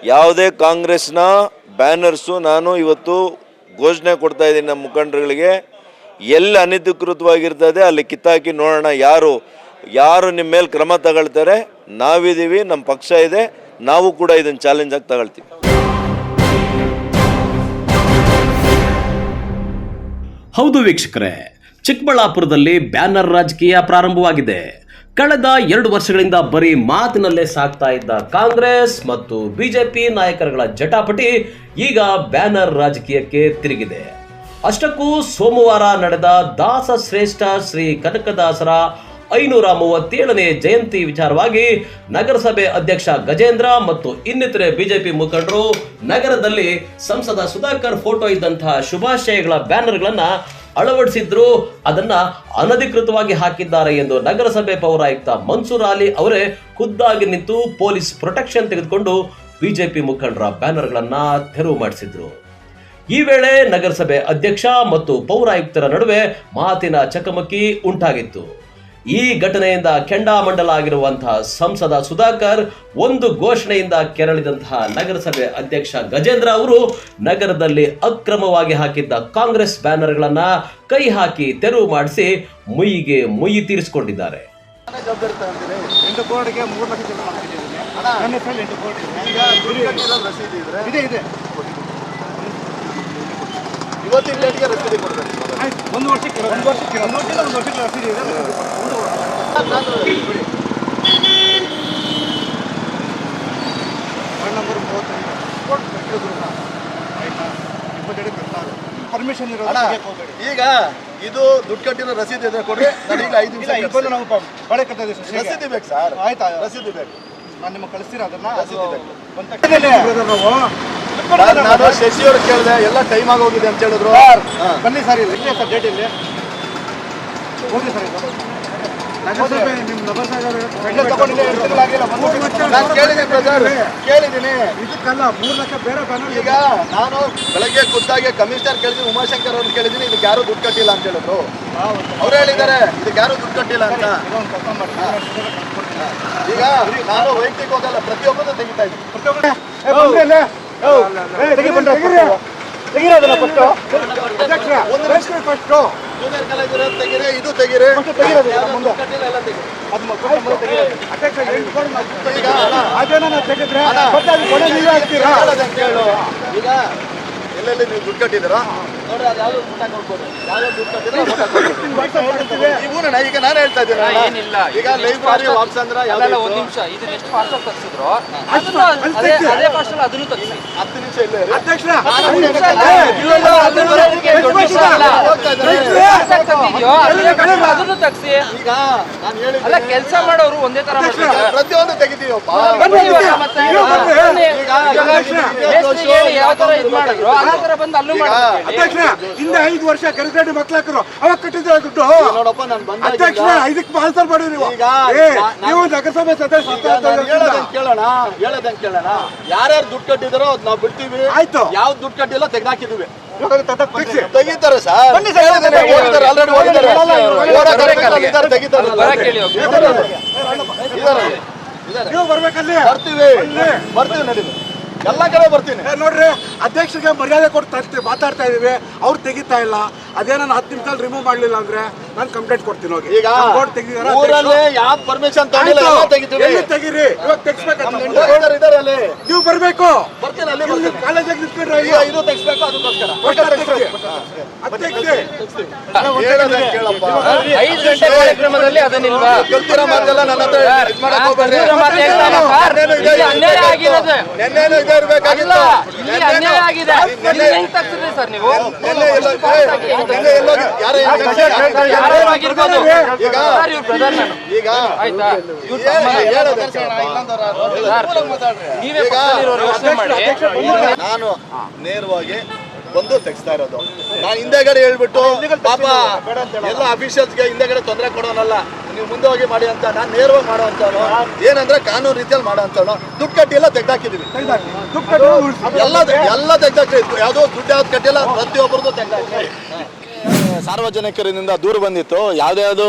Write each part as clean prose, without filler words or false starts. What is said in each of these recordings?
ಯಾವುದೇ ಕಾಂಗ್ರೆಸ್ನ ಬ್ಯಾನರ್ಸು ನಾನು ಇವತ್ತು ಘೋಷಣೆ ಕೊಡ್ತಾ ಇದ್ದೀನಿ ನಮ್ಮ ಮುಖಂಡರುಗಳಿಗೆ, ಎಲ್ಲಿ ಅನಧಿಕೃತವಾಗಿರ್ತದೆ ಅಲ್ಲಿ ಕಿತ್ತಾಕಿ ನೋಡೋಣ, ಯಾರು ನಿಮ್ಮ ಮೇಲೆ ಕ್ರಮ ತಗೊಳ್ತಾರೆ. ನಾವಿದ್ದೀವಿ, ನಮ್ಮ ಪಕ್ಷ ಇದೆ, ನಾವು ಕೂಡ ಇದನ್ನು ಚಾಲೆಂಜ್ ಆಗಿ ತಗೊಳ್ತೀವಿ. ಹೌದು ವೀಕ್ಷಕರೇ, ಚಿಕ್ಕಬಳ್ಳಾಪುರದಲ್ಲಿ ಬ್ಯಾನರ್ ರಾಜಕೀಯ ಪ್ರಾರಂಭವಾಗಿದೆ. ಕಳೆದ 2 ವರ್ಷಗಳಿಂದ ಬರೀ ಮಾತಿನಲ್ಲೇ ಸಾಗ್ತಾ ಇದ್ದ ಕಾಂಗ್ರೆಸ್ ಮತ್ತು ಬಿಜೆಪಿ ನಾಯಕರುಗಳ ಜಟಾಪಟಿ ಈಗ ಬ್ಯಾನರ್ ರಾಜಕೀಯಕ್ಕೆ ತಿರುಗಿದೆ. ಅಷ್ಟಕ್ಕೂ ಸೋಮವಾರ ನಡೆದ ದಾಸ ಶ್ರೇಷ್ಠ ಶ್ರೀ ಕನಕದಾಸರ 537ನೇ ಜಯಂತಿ ವಿಚಾರವಾಗಿ ನಗರಸಭೆ ಅಧ್ಯಕ್ಷ ಗಜೇಂದ್ರ ಮತ್ತು ಇನ್ನಿತರೆ ಬಿಜೆಪಿ ಮುಖಂಡರು ನಗರದಲ್ಲಿ ಸಂಸದ ಸುಧಾಕರ್ ಫೋಟೋ ಇದ್ದಂತಹ ಶುಭಾಶಯಗಳ ಬ್ಯಾನರ್ಗಳನ್ನ ಅಳವಡಿಸಿದ್ರು. ಅದನ್ನ ಅನಧಿಕೃತವಾಗಿ ಹಾಕಿದ್ದಾರೆ ಎಂದು ನಗರಸಭೆ ಪೌರಾಯುಕ್ತ ಮನ್ಸೂರ್ ಅಲಿ ಅವರೇ ಖುದ್ದಾಗಿ ನಿಂತು ಪೊಲೀಸ್ ಪ್ರೊಟೆಕ್ಷನ್ ತೆಗೆದುಕೊಂಡು ಬಿಜೆಪಿ ಮುಖಂಡರ ಬ್ಯಾನರ್ಗಳನ್ನ ತೆರವು ಮಾಡಿಸಿದ್ರು. ಈ ವೇಳೆ ನಗರಸಭೆ ಅಧ್ಯಕ್ಷ ಮತ್ತು ಪೌರಾಯುಕ್ತರ ನಡುವೆ ಮಾತಿನ ಚಕಮಕಿ ಉಂಟಾಗಿತ್ತು. ಈ ಘಟನೆಯಿಂದ ಕೆಂಡಾಮಂಡಲ ಆಗಿರುವಂತಹ ಸಂಸದ ಸುಧಾಕರ್ ಒಂದು ಘೋಷಣೆಯಿಂದ ಕೆರಳಿದಂತಹ ನಗರಸಭೆ ಅಧ್ಯಕ್ಷ ಗಜೇಂದ್ರ ಅವರು ನಗರದಲ್ಲಿ ಅಕ್ರಮವಾಗಿ ಹಾಕಿದ್ದ ಕಾಂಗ್ರೆಸ್ ಬ್ಯಾನರ್ಗಳನ್ನ ಕೈ ಹಾಕಿ ತೆರವು ಮಾಡಿಸಿ ಮುಯ್ಯಿಗೆ ಮುಯ್ಯಿ ತೀರಿಸಿಕೊಂಡಿದ್ದಾರೆ. ಇವತ್ತಿನ ಡೇಟ್ಗೆ ರಸೀದಿ ಕೊಡಬೇಕು. ಒಂದು ವರ್ಷಕ್ಕೆ ರಸೀದಿ ಇದೆ. ನಂಬರ್ 32 ಪರ್ಮಿಷನ್ ಇರೋದು. ಈಗ ಇದು ದುಡ್ಡು ಕಟ್ಟಿರೋ ರಸೀದಿ ಇದೆ ಕೊಡ್ರಿ. ನನಗೆ 5 ನಿಮಿಷ ಇಬ್ಬರು ನಾವು ಬಳೆ ಕಟ್ತಾ ಇದ್ದೀವಿ. ರಸೀದಿ ಬೇಕು ಸರ್. ಆಯ್ತಾ, ರಸೀದಿ ಬೇಕು. ನಾನು ನಿಮಗೆ ಕಳಿಸ್ತೀನಿ ಅದನ್ನ. ರಸೀದಿ ಬೇಕು. ನಾನು ಶಶಿ ಅವ್ರು ಕೇಳಿದೆ, ಎಲ್ಲ ಟೈಮ್ ಆಗೋಗಿದೆ ಅಂತ ಹೇಳಿದ್ರು. ಬನ್ನಿ ಸರ್, ಇಲ್ಲಿ ಸರ್ ಡೇಟ್ ಇಲ್ಲಿ ಹೋಗಿ ಸರ್. ನಾನು ಕೇಳಿದ್ದೀನಿ ಬ್ರದರ್, ಕೇಳಿದ್ದೀನಿ. ಇದಕ್ಕಲ್ಲ 3 ಲಕ್ಷ ಬೇರೆ ಬ್ಯಾನರ್. ಈಗ ನಾನು ಬೆಳಗ್ಗೆ ಖುದ್ದಾಗಿ ಕಮಿಷನರ್ ಕೇಳಿದ್ದೀನಿ, ಉಮಾಶಂಕರ್ ಅವ್ರನ್ನ ಕೇಳಿದ್ದೀನಿ, ಇದಕ್ಕೆ ಯಾರು ದುಡ್ಡು ಕಟ್ಟಿಲ್ಲ ಅಂತ ಹೇಳಿದ್ರು. ಅವ್ರು ಹೇಳಿದ್ದಾರೆ ಇದಕ್ಕೆ ಯಾರು ದುಡ್ಡು ಕಟ್ಟಿಲ್ಲ ಅಂತ. ಈಗ ನಾನು ವೈಯಕ್ತಿಕ ಹೋಗಲ್ಲ, ಪ್ರತಿಯೊಬ್ಬರು ತೆಗಿತಾ ಇದ್ದೀನಿ. ಇದು ತೆಗೀರಿ. ಈಗ ಎಲ್ಲೆಲ್ಲಿ ನೀವು ದುಡ್ಡು ಕಟ್ಟಿದ್ದೀರಾ ನೋಡ್ರಿ, ಅದು ಯಾವ್ದು ಊಟ ಕೊಡ್ಬೋದು, ಯಾವ್ದು ದುಡ್ಡು ಕಟ್ಟಿದ್ರೆ ಈಗ ನಾನು ಹೇಳ್ತಾ ಇದ್ದೀನಿ. ಈಗ ಲೈಬ್ರರಿ ವಾಪ್ಸ್ ಅಂದ್ರೆ ಒಂದು ನಿಮಿಷ, ಇದನ್ನ ಎಷ್ಟು ಪಾರ್ಸಲ್ ತರಿಸಿದ್ರು ಅದೇ ಪಾರ್ಸಲ್ ಅದನ್ನು ತರಿಸಿ 10 ನಿಮಿಷ ಇಲ್ಲೇ ಅದನ್ನು ತರಿಸಿ. ಈಗ ನಾನು ಹೇಳಿಲ್ಲ, ಕೆಲಸ ಮಾಡೋರು ಒಂದೇ ತರ ಪ್ರತಿಯೊಂದು ತೆಗಿತೀವಪ್ಪ. ಯಾವ ತರ ಇದು ಮಾಡಿದ್ರು ಅದೇ ತರ ಬಂದು ಅಲ್ಲೂ ಅಧ್ಯಕ್ಷ ಹಿಂದೆ 5 ವರ್ಷ ಗರಿಗಡಿ ಮಕ್ಳಾಕರು ಅವಾಗ ಕಟ್ಟಿದ್ರೆ ದುಡ್ಡು ನೋಡಪ್ಪ. ನಾನು ಬಂದ ಅಧ್ಯಕ್ಷ ಇದಕ್ಕೆ ಪಾಲ್ಸಲ್ ಮಾಡಿ ನೀವು ನಗರಸಭೆ ಸದಸ್ಯ ಕೇಳೋಣ. ಯಾರ್ಯಾರು ದುಡ್ಡು ಕಟ್ಟಿದಾರೋ ಅದ್ ನಾವು ಬಿಡ್ತೀವಿ. ಆಯ್ತು, ಯಾವ ದುಡ್ಡು ಕಟ್ಟಿಲ್ಲ ತೆಗೆದಾಕಿದ್ವಿ. ತೆಗಿತಾರೆ ಸರ್, ಆಲ್ರೆಡಿ ನೀವು ಬರ್ಬೇಕಲ್ಲಿ. ಬರ್ತೀವಿ ನಡೀವಿ, ಎಲ್ಲ ಕಡೆ ಬರ್ತೀನಿ. ನೋಡ್ರಿ, ಅಧ್ಯಕ್ಷರಿಗೆ ಮರ್ಯಾದೆ ಕೊಟ್ಟು ಮಾತಾಡ್ತಾ ಇದೀವಿ, ಅವ್ರು ತೆಗಿತಾ ಇಲ್ಲ. ಅದೇ ನಾನು 10 ನಿಮಿಷದಲ್ಲಿ ರಿಮೂವ್ ಮಾಡ್ಲಿಲ್ಲ ಅಂದ್ರೆ ನಾನು ಕಂಪ್ಲೇಂಟ್ ಕೊಡ್ತೀನಿ. ಹೋಗಿ ಈಗ ಯಾವ ಪರ್ಮಿಷನ್ ತೆಗಿರಿ, ಇವಾಗ ತೆಗಿಸ್ಬೇಕು. ನೀವು ಬರ್ಬೇಕು. ಬರ್ತೀನಿ, ಅಲ್ಲಿ ಕಾಲೇಜಿಗೆ ನಿಂತ್ಕೊಂಡ್ರೆ ಇದು ತೆಗಿಸ್ಬೇಕು. ಅದಕ್ಕೋಸ್ಕರ 5 ಗಂಟೆ ಕಾರ್ಯಕ್ರಮದಲ್ಲಿ ಅದನ್ನಿಲ್ವಾ ಗೊತ್ತಿರೋ ಮಾತೆಲ್ಲ ನನ್ನ ಹತ್ರ ಮಾಡಕ್ ಹೋಗ್ಬೇಡ್ರಿ. ನೆನ್ನೆನೂ ಇದೇ ಇರ್ಬೇಕಾಗಿಲ್ಲ. ಅನ್ಯಾಯ ಆಗಿದೆ ಸರ್. ನೀವು ನಾನು ನೇರವಾಗಿ ಬಂದು ತೆಗಿಸ್ತಾ ಇರೋದು. ನಾನು ಹಿಂದೆಗಡೆ ಹೇಳ್ಬಿಟ್ಟು ಪಾಪ ಎಲ್ಲ ಅಫಿಷಿಯಲ್ಸ್ಗೆ ಹಿಂದೆಗಡೆ ತೊಂದರೆ ಕೊಡೋನಲ್ಲ, ನೀವು ಮುಂದೆ ಹೋಗಿ ಮಾಡಿ ಅಂತ. ನಾನು ನೇರವಾಗಿ ಮಾಡೋ ಅಂತವನು, ಏನಂದ್ರೆ ಕಾನೂನು ರೀತಿಯಲ್ಲಿ ಮಾಡೋ ಅಂತವನು. ದುಡ್ಡು ಕಟ್ಟಿ ಎಲ್ಲ ತೆಗ್ದಾಕಿದೀವಿ, ಎಲ್ಲ ತೆಗ್ದಾಕಿದ್ವಿ. ಯಾವುದೋ ದುಡ್ಡು ಯಾವ್ದು ಕಟ್ಟಿಲ್ಲ, ಪ್ರತಿಯೊಬ್ಬರದ್ದು ತೆಗ್ದಾಕಿ. ಸಾರ್ವಜನಿಕರಿಂದ ದೂರು ಬಂದಿತ್ತು, ಯಾವುದ್ಯಾವುದು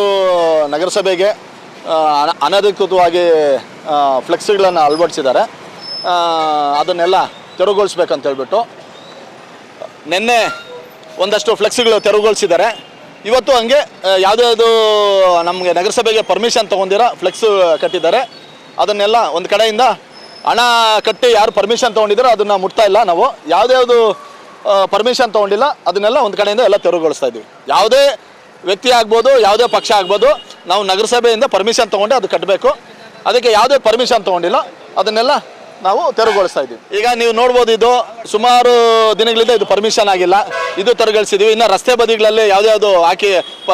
ನಗರಸಭೆಗೆ ಅನಧಿಕೃತವಾಗಿ ಫ್ಲೆಕ್ಸ್ಗಳನ್ನು ಅಳವಡಿಸಿದ್ದಾರೆ. ಅದನ್ನೆಲ್ಲ ತೆರವುಗೊಳಿಸ್ಬೇಕಂತ ಹೇಳ್ಬಿಟ್ಟು ನಿನ್ನೆ ಒಂದಷ್ಟು ಫ್ಲೆಕ್ಸ್ಗಳು ತೆರವುಗೊಳಿಸಿದ್ದಾರೆ. ಇವತ್ತು ಹಂಗೆ ಯಾವುದ್ಯಾವುದು ನಮಗೆ ನಗರಸಭೆಗೆ ಪರ್ಮಿಷನ್ ತೊಗೊಂಡಿರೋ ಫ್ಲೆಕ್ಸು ಕಟ್ಟಿದ್ದಾರೆ. ಅದನ್ನೆಲ್ಲ ಒಂದು ಕಡೆಯಿಂದ ಹಣ ಕಟ್ಟಿ ಯಾರು ಪರ್ಮಿಷನ್ ತೊಗೊಂಡಿದ್ದಾರೋ ಅದನ್ನು ಮುಟ್ತಾ ಇಲ್ಲ. ನಾವು ಯಾವುದ್ಯಾವುದು ಪರ್ಮಿಷನ್ ತೊಗೊಂಡಿಲ್ಲ ಅದನ್ನೆಲ್ಲ ಒಂದು ಕಡೆಯಿಂದ ಎಲ್ಲ ತೆರವುಗೊಳಿಸ್ತಾ ಇದ್ದೀವಿ. ಯಾವುದೇ ವ್ಯಕ್ತಿ ಆಗ್ಬೋದು, ಯಾವುದೇ ಪಕ್ಷ ಆಗ್ಬೋದು, ನಾವು ನಗರಸಭೆಯಿಂದ ಪರ್ಮಿಷನ್ ತೊಗೊಂಡು ಅದು ಕಟ್ಟಬೇಕು. ಅದಕ್ಕೆ ಯಾವುದೇ ಪರ್ಮಿಷನ್ ತೊಗೊಂಡಿಲ್ಲ ಅದನ್ನೆಲ್ಲ ನಾವು ತೆರವುಗೊಳಿಸ್ತಾ ಇದ್ದೀವಿ. ಈಗ ನೀವು ನೋಡ್ಬೋದು, ಇದು ಸುಮಾರು ದಿನಗಳಿಂದ ಇದು ಪರ್ಮಿಷನ್ ಆಗಿಲ್ಲ, ಇದು ತೆರವುಗೊಳಿಸಿದ್ದೀವಿ. ಇನ್ನು ರಸ್ತೆ ಬದಿಗಳಲ್ಲಿ ಯಾವುದ್ಯಾವುದು ಹಾಕಿ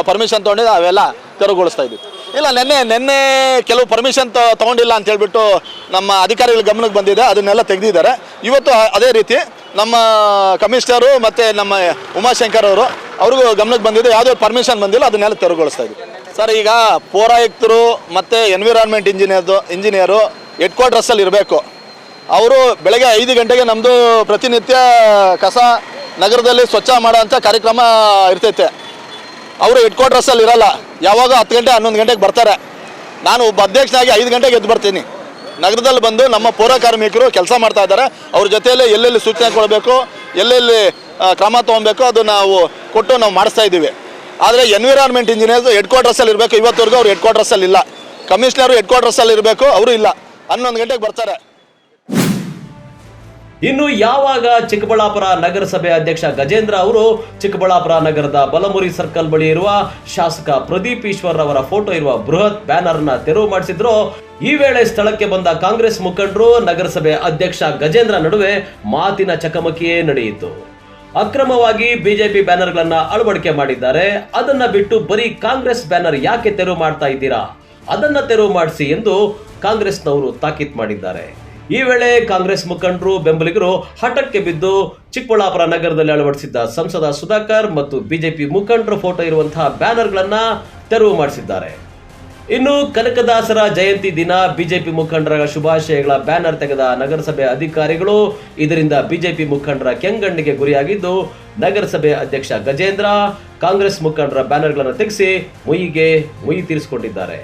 ಪರ್ಮಿಷನ್ ತೊಗೊಂಡಿದ್ದು ಅವೆಲ್ಲ ತೆರವುಗೊಳಿಸ್ತಾ ಇದ್ದೀವಿ. ಇಲ್ಲ, ನಿನ್ನೆ ಕೆಲವು ಪರ್ಮಿಷನ್ ತೊಗೊಂಡಿಲ್ಲ ಅಂತ ಹೇಳ್ಬಿಟ್ಟು ನಮ್ಮ ಅಧಿಕಾರಿಗಳ ಗಮನಕ್ಕೆ ಬಂದಿದೆ, ಅದನ್ನೆಲ್ಲ ತೆಗೆದಿದ್ದಾರೆ. ಇವತ್ತು ಅದೇ ರೀತಿ ನಮ್ಮ ಕಮಿಷನರು ಮತ್ತು ನಮ್ಮ ಉಮಾಶಂಕರ್ ಅವ್ರಿಗೂ ಗಮನಕ್ಕೆ ಬಂದಿದೆ, ಯಾವುದೇ ಪರ್ಮಿಷನ್ ಬಂದಿಲ್ಲ, ಅದನ್ನೆಲ್ಲ ತೆರವುಗೊಳಿಸ್ತಾ ಇದ್ದೀವಿ. ಸರ್, ಈಗ ಪೌರಾಯುಕ್ತರು ಮತ್ತು ಎನ್ವಿರಾನ್ಮೆಂಟ್ ಇಂಜಿನಿಯರು ಹೆಡ್ ಕ್ವಾರ್ಟರ್ಸಲ್ಲಿ ಇರಬೇಕು. ಅವರು ಬೆಳಗ್ಗೆ 5 ಗಂಟೆಗೆ ನಮ್ಮದು ಪ್ರತಿನಿತ್ಯ ಕಸ ನಗರದಲ್ಲಿ ಸ್ವಚ್ಛ ಮಾಡೋಂಥ ಕಾರ್ಯಕ್ರಮ ಇರ್ತೈತೆ. ಅವರು ಹೆಡ್ ಕ್ವಾರ್ಟರ್ಸಲ್ಲಿ ಇರಲ್ಲ, ಯಾವಾಗ 10 ಗಂಟೆ 11 ಗಂಟೆಗೆ ಬರ್ತಾರೆ. ನಾನು ಒಬ್ಬ ಅಧ್ಯಕ್ಷನಾಗಿ 5 ಗಂಟೆಗೆ ಎದ್ದು ಬರ್ತೀನಿ. ನಗರದಲ್ಲಿ ಬಂದು ನಮ್ಮ ಪೌರ ಕಾರ್ಮಿಕರು ಕೆಲಸ ಮಾಡ್ತಾ ಇದ್ದಾರೆ. ಅವ್ರ ಜೊತೆಯಲ್ಲಿ ಎಲ್ಲೆಲ್ಲಿ ಸೂಚನೆ ಕೊಡಬೇಕು, ಎಲ್ಲೆಲ್ಲಿ ಕ್ರಮ ತೊಗೊಬೇಕು ಅದು ನಾವು ಕೊಟ್ಟು ನಾವು ಮಾಡಿಸ್ತಾ ಇದ್ದೀವಿ. ಆದರೆ ಎನ್ವಿರಾನ್ಮೆಂಟ್ ಇಂಜಿನಿಯರ್ಸ್ ಹೆಡ್ ಕ್ವಾರ್ಟರ್ಸಲ್ಲಿ ಇರಬೇಕು. ಇವತ್ತವರೆಗೂ ಅವ್ರು ಹೆಡ್ ಕ್ವಾರ್ಟರ್ಸಲ್ಲಿ ಇಲ್ಲ. ಕಮಿಷನರು ಹೆಡ್ ಕ್ವಾರ್ಟರ್ಸಲ್ಲಿ ಇರಬೇಕು, ಅವರು ಇಲ್ಲ. 11 ಗಂಟೆಗೆ ಬರ್ತಾರೆ. ಇನ್ನು ಯಾವಾಗ ಚಿಕ್ಕಬಳ್ಳಾಪುರ ನಗರಸಭೆ ಅಧ್ಯಕ್ಷ ಗಜೇಂದ್ರ ಅವರು ಚಿಕ್ಕಬಳ್ಳಾಪುರ ನಗರದ ಬಲಮುರಿ ಸರ್ಕಲ್ ಬಳಿ ಇರುವ ಶಾಸಕ ಪ್ರದೀಪ್ ಈಶ್ವರ್ ಅವರ ಫೋಟೋ ಇರುವ ಬೃಹತ್ ಬ್ಯಾನರ್ನ ತೆರವು ಮಾಡಿಸಿದ್ರು, ಈ ವೇಳೆ ಸ್ಥಳಕ್ಕೆ ಬಂದ ಕಾಂಗ್ರೆಸ್ ಮುಖಂಡರು ನಗರಸಭೆ ಅಧ್ಯಕ್ಷ ಗಜೇಂದ್ರ ನಡುವೆ ಮಾತಿನ ಚಕಮಕಿಯೇ ನಡೆಯಿತು. ಅಕ್ರಮವಾಗಿ ಬಿಜೆಪಿ ಬ್ಯಾನರ್ಗಳನ್ನ ಅಳವಡಿಕೆ ಮಾಡಿದ್ದಾರೆ, ಅದನ್ನ ಬಿಟ್ಟು ಬರೀ ಕಾಂಗ್ರೆಸ್ ಬ್ಯಾನರ್ ಯಾಕೆ ತೆರವು ಮಾಡ್ತಾ ಇದ್ದೀರಾ, ಅದನ್ನ ತೆರವು ಮಾಡಿಸಿ ಎಂದು ಕಾಂಗ್ರೆಸ್ನವರು ತಾಕೀತು ಮಾಡಿದ್ದಾರೆ. ಈ ವೇಳೆ ಕಾಂಗ್ರೆಸ್ ಮುಖಂಡರು ಬೆಂಬಲಿಗರು ಹಠಕ್ಕೆ ಬಿದ್ದು ಚಿಕ್ಕಬಳ್ಳಾಪುರ ನಗರದಲ್ಲಿ ಅಳವಡಿಸಿದ್ದ ಸಂಸದ ಸುಧಾಕರ್ ಮತ್ತು ಬಿಜೆಪಿ ಮುಖಂಡರ ಫೋಟೋ ಇರುವಂತಹ ಬ್ಯಾನರ್ಗಳನ್ನ ತೆರವು ಮಾಡಿಸಿದ್ದಾರೆ. ಇನ್ನು ಕನಕದಾಸರ ಜಯಂತಿ ದಿನ ಬಿಜೆಪಿ ಮುಖಂಡರ ಶುಭಾಶಯಗಳ ಬ್ಯಾನರ್ ತೆಗೆದ ನಗರಸಭೆ ಅಧಿಕಾರಿಗಳು ಇದರಿಂದ ಬಿಜೆಪಿ ಮುಖಂಡರ ಕೆಂಗಣ್ಣಿಗೆ ಗುರಿಯಾಗಿದ್ದು, ನಗರಸಭೆ ಅಧ್ಯಕ್ಷ ಗಜೇಂದ್ರ ಕಾಂಗ್ರೆಸ್ ಮುಖಂಡರ ಬ್ಯಾನರ್ಗಳನ್ನು ತೆಗೆಸಿ ಮುಯಿ ತೀರಿಸಿಕೊಂಡಿದ್ದಾರೆ.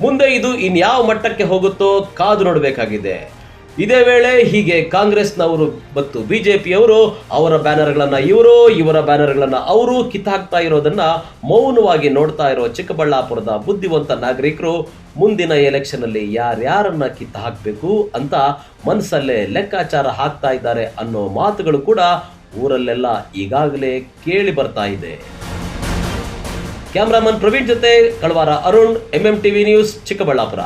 ಮುಂದೆ ಇದು ಇನ್ಯಾವ ಮಟ್ಟಕ್ಕೆ ಹೋಗುತ್ತೋ ಕಾದು ನೋಡಬೇಕಾಗಿದೆ. ಇದೇ ವೇಳೆ ಹೀಗೆ ಕಾಂಗ್ರೆಸ್ನವರು ಮತ್ತು ಬಿಜೆಪಿಯವರು ಅವರ ಬ್ಯಾನರ್ಗಳನ್ನ ಇವರ ಬ್ಯಾನರ್ಗಳನ್ನ ಅವರು ಕಿತ್ತಾಕ್ತಾ ಇರೋದನ್ನ ಮೌನವಾಗಿ ನೋಡ್ತಾ ಇರೋ ಚಿಕ್ಕಬಳ್ಳಾಪುರದ ಬುದ್ಧಿವಂತ ನಾಗರಿಕರು ಮುಂದಿನ ಎಲೆಕ್ಷನ್ ಅಲ್ಲಿ ಯಾರ್ಯಾರನ್ನ ಕಿತ್ತ ಹಾಕಬೇಕು ಅಂತ ಮನಸ್ಸಲ್ಲೇ ಲೆಕ್ಕಾಚಾರ ಹಾಕ್ತಾ ಇದ್ದಾರೆ ಅನ್ನೋ ಮಾತುಗಳು ಕೂಡ ಊರಲ್ಲೆಲ್ಲ ಈಗಾಗಲೇ ಕೇಳಿ ಬರ್ತಾ ಇದೆ. ಕ್ಯಾಮರಾಮನ್ ಪ್ರವೀಣ್ ಜೊತೆ ಕಳವಾರ ಅರುಣ್, MMTV ನ್ಯೂಸ್, ಚಿಕ್ಕಬಳ್ಳಾಪುರ.